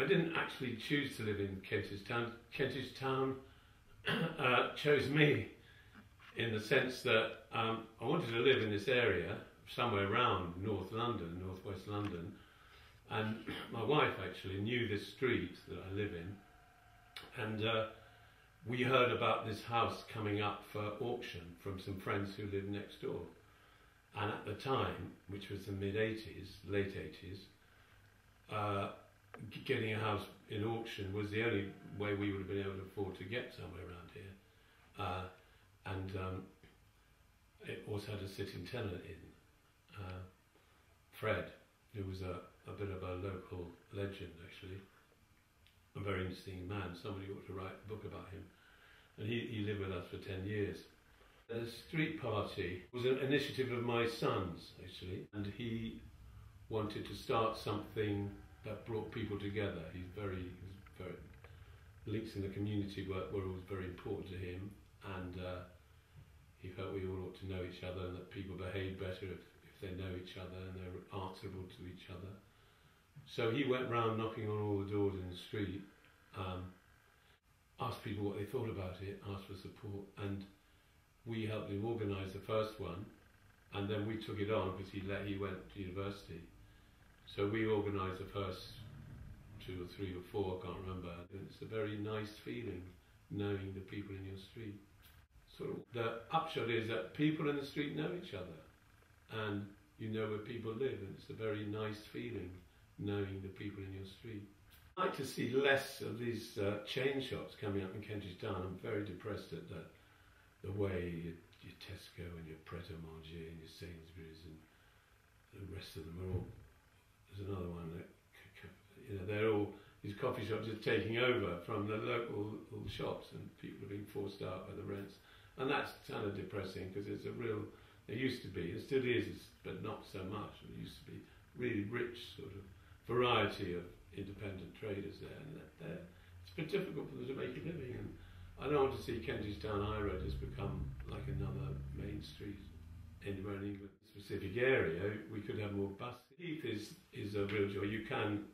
I didn't actually choose to live in Kentish Town. Kentish Town chose me in the sense that I wanted to live in this area, somewhere around North London, North West London, and my wife actually knew this street that I live in, and we heard about this house coming up for auction from some friends who lived next door. And at the time, which was the mid-80s, late 80s, getting a house in auction was the only way we would have been able to afford to get somewhere around here. It also had a sitting tenant in, Fred, who was a bit of a local legend actually, a very interesting man. Somebody ought to write a book about him. And he lived with us for 10 years. The street party was an initiative of my son's actually, and he wanted to start something that brought people together. He was very links in the community were always very important to him, and he felt we all ought to know each other and that people behave better if they know each other and they're answerable to each other. So he went round knocking on all the doors in the street, asked people what they thought about it, asked for support, and we helped him organise the first one, and then we took it on because he went to university. So we organised the first 2 or 3 or 4, I can't remember. And it's a very nice feeling knowing the people in your street. Sort of the upshot is that people in the street know each other, and you know where people live, and it's a very nice feeling knowing the people in your street. I'd like to see less of these chain shops coming up in Kentish Town. I'm very depressed at the way your Tesco and your Pret-a-Manger and your Sainsbury's and the rest of them are all. There's another one that, they're all, these coffee shops are taking over from the local shops, and people are being forced out by the rents. And that's kind of depressing because it's there used to be, it still is, but not so much. There used to be really rich sort of variety of independent traders there, and it's been difficult for them to make a living. And I don't want to see Kentish Town High Road just become like another main street anywhere in England. Specific area, we could have more buses. Heath is a real joy. You can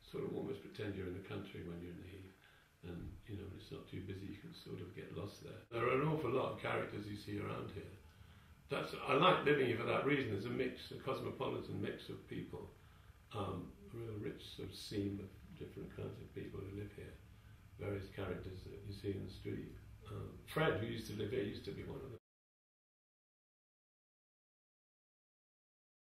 sort of almost pretend you're in the country when you're in the Heath, and when it's not too busy, you can sort of get lost there. There are an awful lot of characters you see around here. I like living here for that reason. There's a cosmopolitan mix of people, a real rich sort of seam of different kinds of people who live here. Various characters that you see in the street. Fred, who used to live here, used to be one of them.